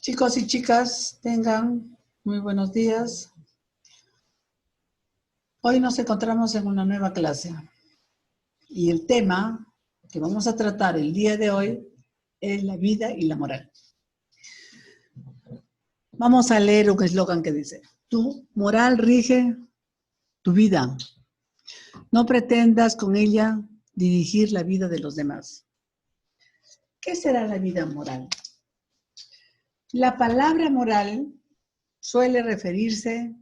Chicos y chicas, tengan muy buenos días. Hoy nos encontramos en una nueva clase y el tema que vamos a tratar el día de hoy es la vida y la moral. Vamos a leer un eslogan que dice: tu moral rige tu vida. No pretendas con ella dirigir la vida de los demás. ¿Qué será la vida moral? La palabra moral suele referirse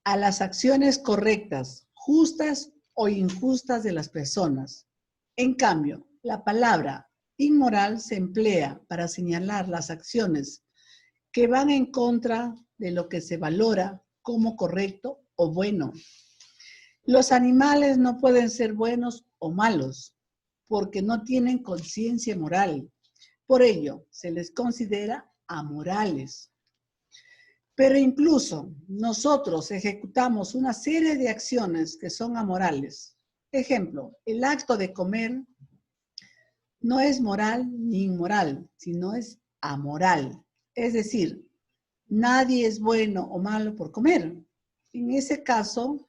a las acciones correctas, justas o injustas de las personas. En cambio, la palabra inmoral se emplea para señalar las acciones que van en contra de lo que se valora como correcto o bueno. Los animales no pueden ser buenos o malos porque no tienen conciencia moral. Por ello, se les considera amorales. Pero incluso nosotros ejecutamos una serie de acciones que son amorales. Ejemplo, el acto de comer no es moral ni inmoral, sino es amoral. Es decir, nadie es bueno o malo por comer. En ese caso,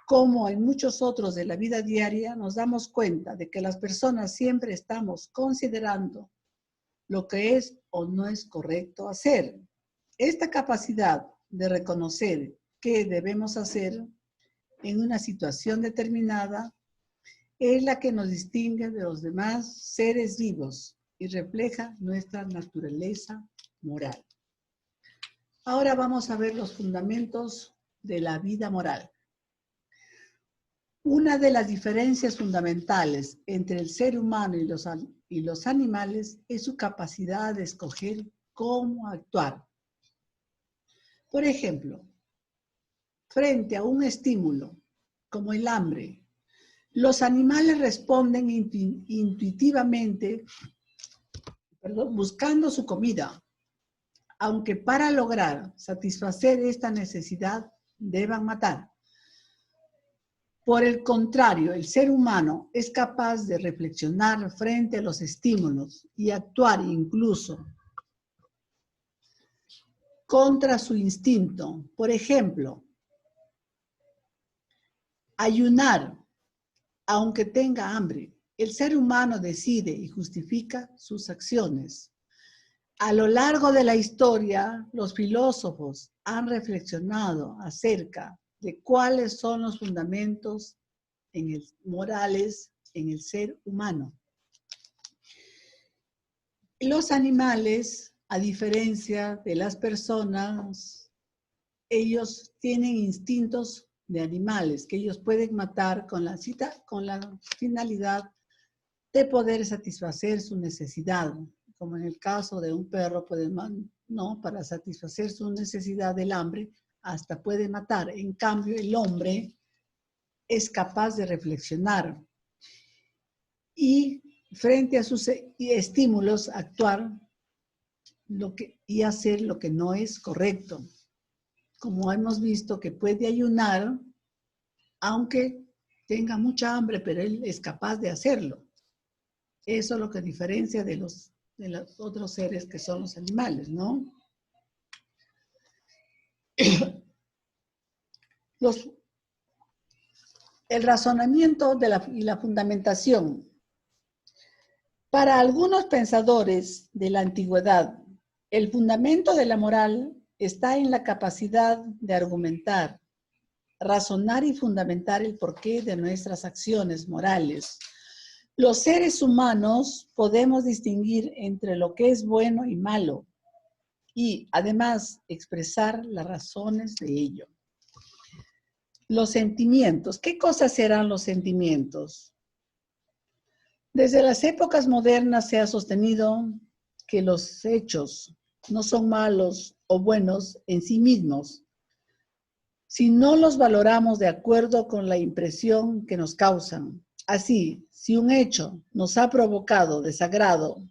como en muchos otros de la vida diaria, nos damos cuenta de que las personas siempre estamos considerando lo que es o no es correcto hacer. Esta capacidad de reconocer qué debemos hacer en una situación determinada es la que nos distingue de los demás seres vivos y refleja nuestra naturaleza moral. Ahora vamos a ver los fundamentos de la vida moral. Una de las diferencias fundamentales entre el ser humano y los animales es su capacidad de escoger cómo actuar. Por ejemplo, frente a un estímulo como el hambre, los animales responden intuitivamente, buscando su comida, aunque para lograr satisfacer esta necesidad deban matar. Por el contrario, el ser humano es capaz de reflexionar frente a los estímulos y actuar incluso contra su instinto. Por ejemplo, ayunar, aunque tenga hambre. El ser humano decide y justifica sus acciones. A lo largo de la historia, los filósofos han reflexionado acerca de cuáles son los fundamentos morales en el ser humano. Los animales, a diferencia de las personas, ellos tienen instintos de animales que ellos pueden matar con la finalidad de poder satisfacer su necesidad, como en el caso de un perro, para satisfacer su necesidad del hambre, hasta puede matar. En cambio, el hombre es capaz de reflexionar y frente a sus estímulos actuar y hacer lo que no es correcto. Como hemos visto que puede ayunar, aunque tenga mucha hambre, pero él es capaz de hacerlo. Eso es lo que diferencia de los otros seres que son los animales, ¿no? El razonamiento y la fundamentación. Para algunos pensadores de la antigüedad, el fundamento de la moral está en la capacidad de argumentar, razonar y fundamentar el porqué de nuestras acciones morales. Los seres humanos podemos distinguir entre lo que es bueno y malo y, además, expresar las razones de ello. Los sentimientos. ¿Qué cosas serán los sentimientos? Desde las épocas modernas se ha sostenido que los hechos no son malos o buenos en sí mismos, si no los valoramos de acuerdo con la impresión que nos causan. Así, si un hecho nos ha provocado desagrado,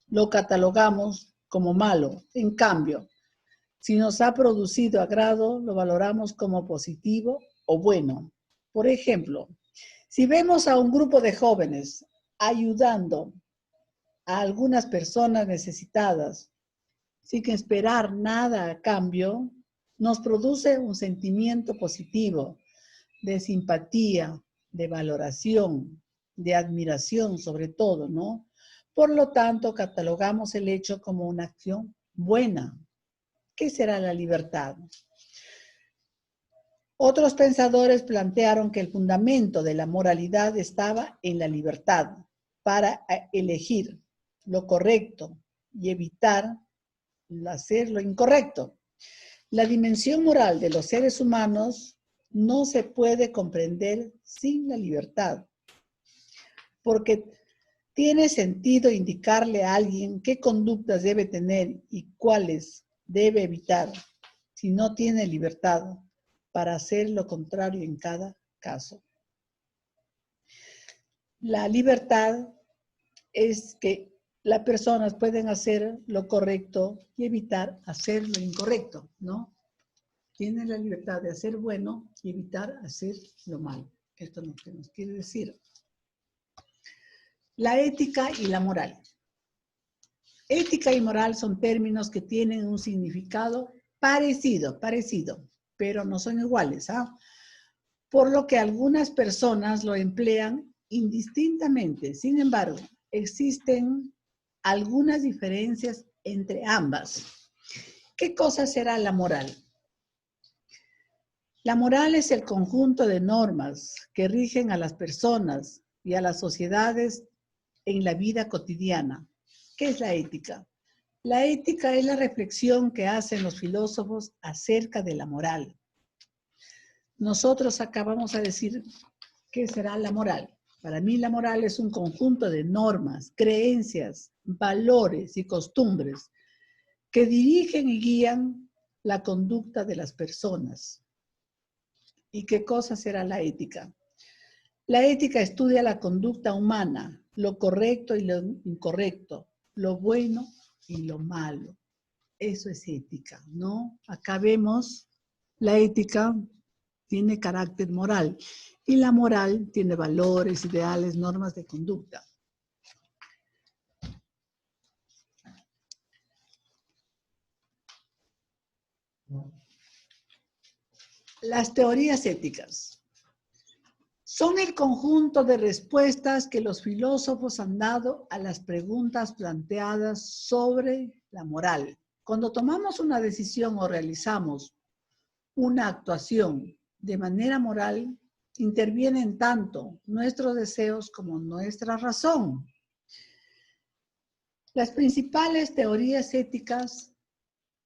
lo catalogamos como malo. En cambio, si nos ha producido agrado, lo valoramos como positivo o bueno. Por ejemplo, si vemos a un grupo de jóvenes ayudando a algunas personas necesitadas, sin esperar nada a cambio, nos produce un sentimiento positivo de simpatía, de valoración, de admiración sobre todo, ¿no? Por lo tanto, catalogamos el hecho como una acción buena. ¿Qué será la libertad? Otros pensadores plantearon que el fundamento de la moralidad estaba en la libertad para elegir lo correcto y evitar hacer lo incorrecto. La dimensión moral de los seres humanos no se puede comprender sin la libertad, porque tiene sentido indicarle a alguien qué conductas debe tener y cuáles debe evitar si no tiene libertad para hacer lo contrario en cada caso. La libertad es que las personas pueden hacer lo correcto y evitar hacer lo incorrecto, ¿no? Tienen la libertad de hacer bueno y evitar hacer lo malo. Esto es lo que nos quiere decir. La ética y la moral. Ética y moral son términos que tienen un significado parecido, pero no son iguales, ¿ah? Por lo que algunas personas lo emplean indistintamente. Sin embargo, existen algunas diferencias entre ambas. ¿Qué cosa será la moral? La moral es el conjunto de normas que rigen a las personas y a las sociedades en la vida cotidiana. ¿Qué es la ética? La ética es la reflexión que hacen los filósofos acerca de la moral. Nosotros acá vamos a decir qué será la moral. Para mí la moral es un conjunto de normas, creencias, valores y costumbres que dirigen y guían la conducta de las personas. ¿Y qué cosa será la ética? La ética estudia la conducta humana, lo correcto y lo incorrecto, lo bueno y lo malo. Eso es ética, ¿no? Acá vemos la ética tiene carácter moral y la moral tiene valores, ideales, normas de conducta. Las teorías éticas son el conjunto de respuestas que los filósofos han dado a las preguntas planteadas sobre la moral. Cuando tomamos una decisión o realizamos una actuación de manera moral, intervienen tanto nuestros deseos como nuestra razón. Las principales teorías éticas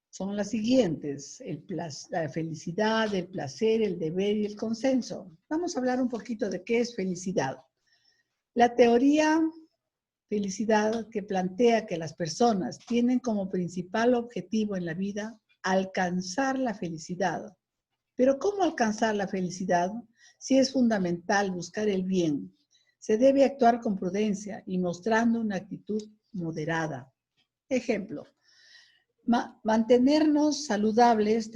son las siguientes: la felicidad, el placer, el deber y el consenso. Vamos a hablar un poquito de qué es felicidad. La teoría felicidad que plantea que las personas tienen como principal objetivo en la vida alcanzar la felicidad. Pero ¿cómo alcanzar la felicidad? Si es fundamental buscar el bien, se debe actuar con prudencia y mostrando una actitud moderada. Ejemplo, mantenernos saludables,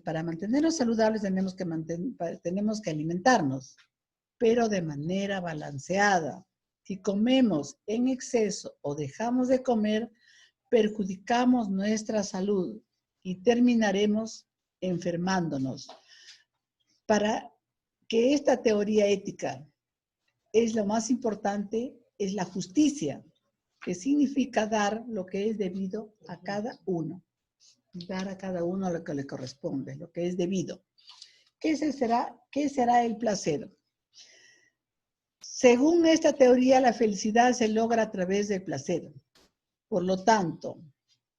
para mantenernos saludables tenemos que alimentarnos, pero de manera balanceada. Si comemos en exceso o dejamos de comer, perjudicamos nuestra salud y terminaremos enfermándonos. Para que esta teoría ética es lo más importante, es la justicia, que significa dar lo que es debido a cada uno. Dar a cada uno lo que le corresponde, lo que es debido. ¿Qué será el placer? Según esta teoría, la felicidad se logra a través del placer. Por lo tanto,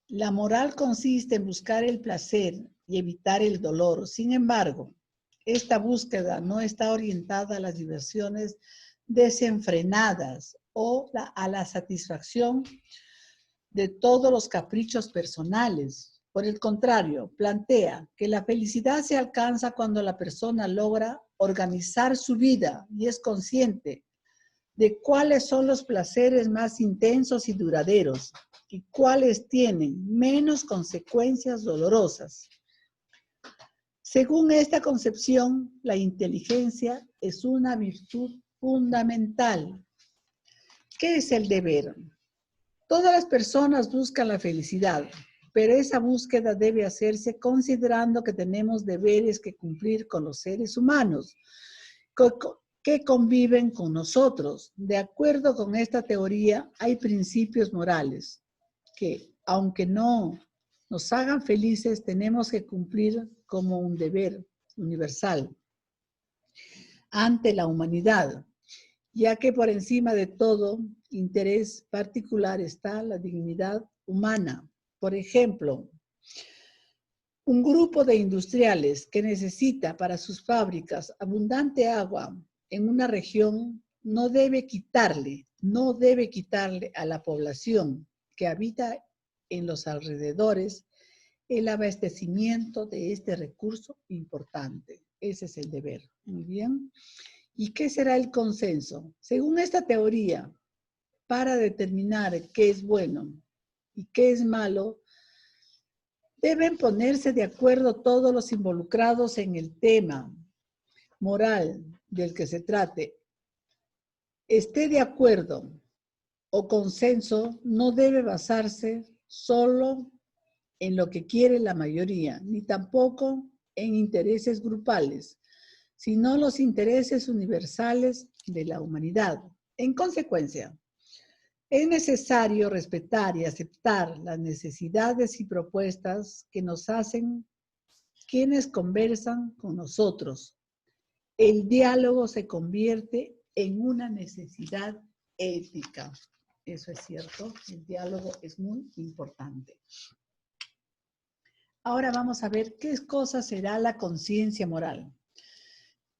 la moral consiste en buscar el placer y evitar el dolor. Sin embargo, esta búsqueda no está orientada a las diversiones desenfrenadas o a la satisfacción de todos los caprichos personales. Por el contrario, plantea que la felicidad se alcanza cuando la persona logra organizar su vida y es consciente de cuáles son los placeres más intensos y duraderos y cuáles tienen menos consecuencias dolorosas. Según esta concepción, la inteligencia es una virtud fundamental. ¿Qué es el deber? Todas las personas buscan la felicidad, pero esa búsqueda debe hacerse considerando que tenemos deberes que cumplir con los seres humanos que conviven con nosotros. De acuerdo con esta teoría, hay principios morales que, aunque no nos hagan felices, tenemos que cumplir como un deber universal ante la humanidad, ya que por encima de todo interés particular está la dignidad humana. Por ejemplo, un grupo de industriales que necesita para sus fábricas abundante agua en una región no debe quitarle a la población que habita en los alrededores el abastecimiento de este recurso importante. Ese es el deber. Muy bien. ¿Y qué será el consenso? Según esta teoría, para determinar qué es bueno y qué es malo, deben ponerse de acuerdo todos los involucrados en el tema moral del que se trate. Esté de acuerdo o consenso no debe basarse solo en lo que quiere la mayoría, ni tampoco en intereses grupales, sino los intereses universales de la humanidad. En consecuencia, es necesario respetar y aceptar las necesidades y propuestas que nos hacen quienes conversan con nosotros. El diálogo se convierte en una necesidad ética. Eso es cierto, el diálogo es muy importante. Ahora vamos a ver qué cosa será la conciencia moral.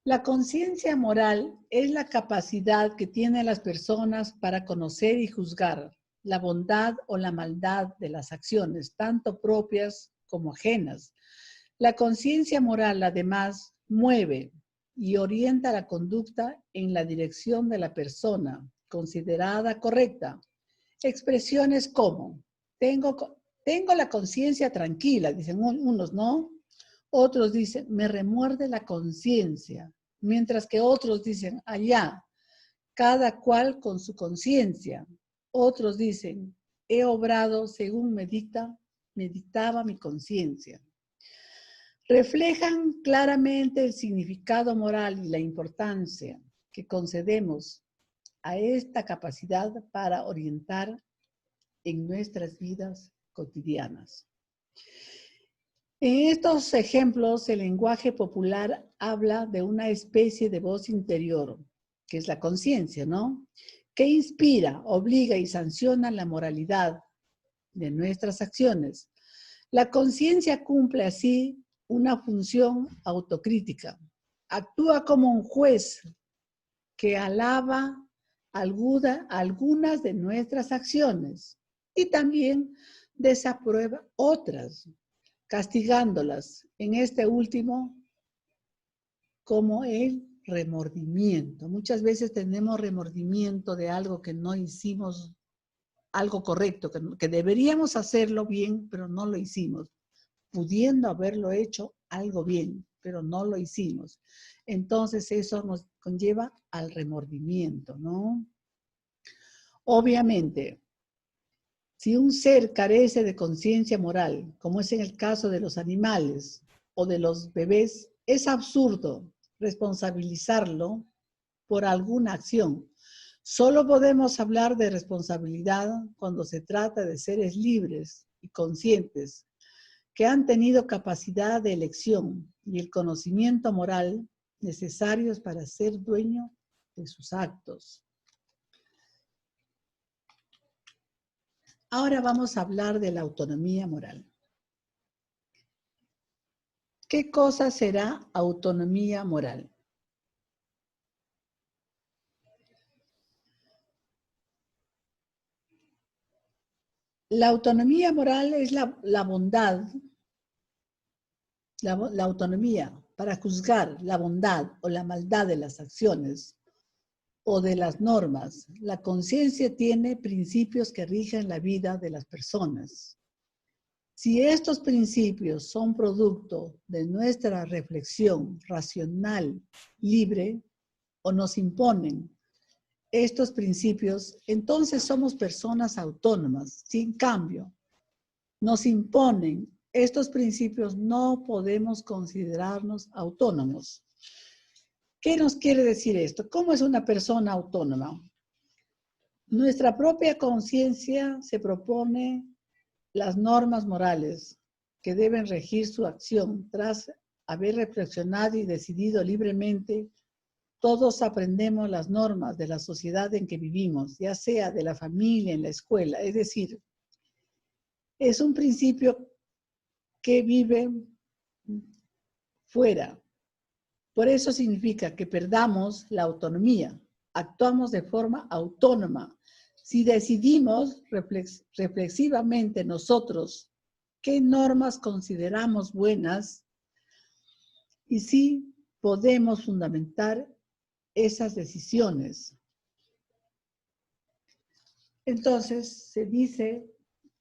La conciencia moral es la capacidad que tienen las personas para conocer y juzgar la bondad o la maldad de las acciones, tanto propias como ajenas. La conciencia moral, además, mueve y orienta la conducta en la dirección de la persona considerada correcta. Expresiones como, tengo la conciencia tranquila, dicen unos, ¿no? Otros dicen, me remuerde la conciencia, mientras que otros dicen, allá, cada cual con su conciencia. Otros dicen, he obrado según meditaba mi conciencia. Reflejan claramente el significado moral y la importancia que concedemos a esta capacidad para orientar en nuestras vidas cotidianas. En estos ejemplos, el lenguaje popular habla de una especie de voz interior, que es la conciencia, ¿no? Que inspira, obliga y sanciona la moralidad de nuestras acciones. La conciencia cumple así una función autocrítica. Actúa como un juez que alaba algunas de nuestras acciones y también desaprueba otras, castigándolas, en este último, como el remordimiento. Muchas veces tenemos remordimiento de algo que no hicimos, algo correcto, que deberíamos hacerlo bien, pero no lo hicimos, pudiendo haberlo hecho algo bien, pero no lo hicimos. Entonces eso nos conlleva al remordimiento, ¿no? Obviamente, si un ser carece de conciencia moral, como es en el caso de los animales o de los bebés, es absurdo responsabilizarlo por alguna acción. Solo podemos hablar de responsabilidad cuando se trata de seres libres y conscientes que han tenido capacidad de elección y el conocimiento moral necesarios para ser dueño de sus actos. Ahora vamos a hablar de la autonomía moral. ¿Qué cosa será autonomía moral? La autonomía moral es la bondad, la autonomía para juzgar la bondad o la maldad de las acciones o de las normas. La conciencia tiene principios que rigen la vida de las personas. Si estos principios son producto de nuestra reflexión racional, libre, o nos imponen estos principios, entonces somos personas autónomas. Sin cambio, nos imponen estos principios, no podemos considerarnos autónomos. ¿Qué nos quiere decir esto? ¿Cómo es una persona autónoma? Nuestra propia conciencia se propone las normas morales que deben regir su acción tras haber reflexionado y decidido libremente. Todos aprendemos las normas de la sociedad en que vivimos, ya sea de la familia, en la escuela. Es decir, es un principio que vive fuera. Por eso significa que perdamos la autonomía. Actuamos de forma autónoma. Si decidimos reflexivamente nosotros qué normas consideramos buenas y si podemos fundamentar esas decisiones. Entonces, se dice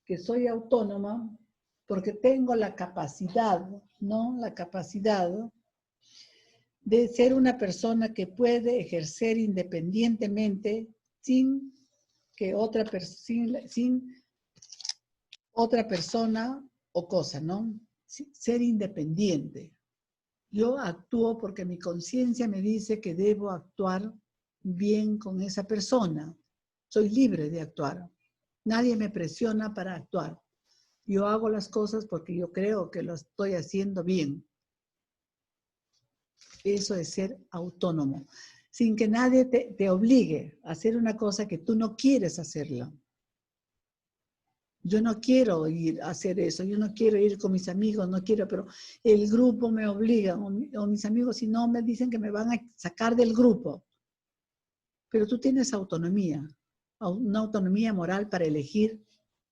que soy autónoma porque tengo la capacidad, ¿no? La capacidad de ser una persona que puede ejercer independientemente sin otra persona o cosa, ¿no? Ser independiente. Yo actúo porque mi conciencia me dice que debo actuar bien con esa persona. Soy libre de actuar. Nadie me presiona para actuar. Yo hago las cosas porque yo creo que lo estoy haciendo bien. Eso es ser autónomo. Sin que nadie te obligue a hacer una cosa que tú no quieres hacerla. Yo no quiero ir a hacer eso, yo no quiero ir con mis amigos, no quiero, pero el grupo me obliga, o mis amigos si no me dicen que me van a sacar del grupo. Pero tú tienes autonomía, una autonomía moral para elegir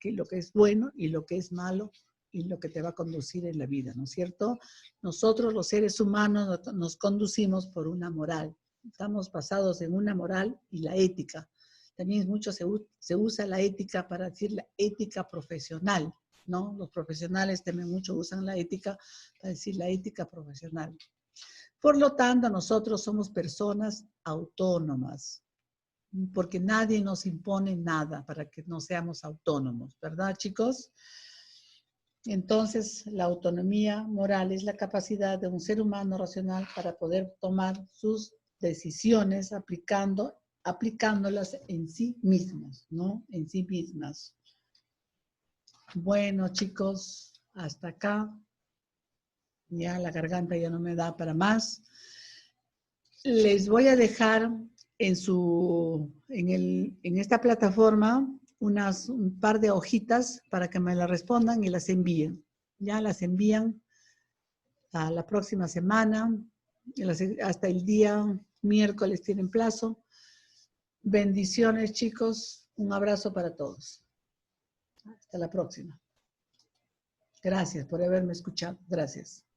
lo que es bueno y lo que es malo y lo que te va a conducir en la vida, ¿no es cierto? Nosotros los seres humanos nos conducimos por una moral, estamos basados en una moral y la ética. También mucho se usa la ética para decir la ética profesional, ¿no? Los profesionales también mucho usan la ética para decir la ética profesional. Por lo tanto, nosotros somos personas autónomas, porque nadie nos impone nada para que no seamos autónomos, ¿verdad, chicos? Entonces, la autonomía moral es la capacidad de un ser humano racional para poder tomar sus decisiones aplicándolas en sí mismos, ¿no? En sí mismas. Bueno, chicos, hasta acá. Ya la garganta ya no me da para más. Les voy a dejar en esta plataforma un par de hojitas para que me las respondan y las envíen. Ya las envían a la próxima semana, hasta el día miércoles tienen plazo. Bendiciones, chicos. Un abrazo para todos. Hasta la próxima. Gracias por haberme escuchado. Gracias.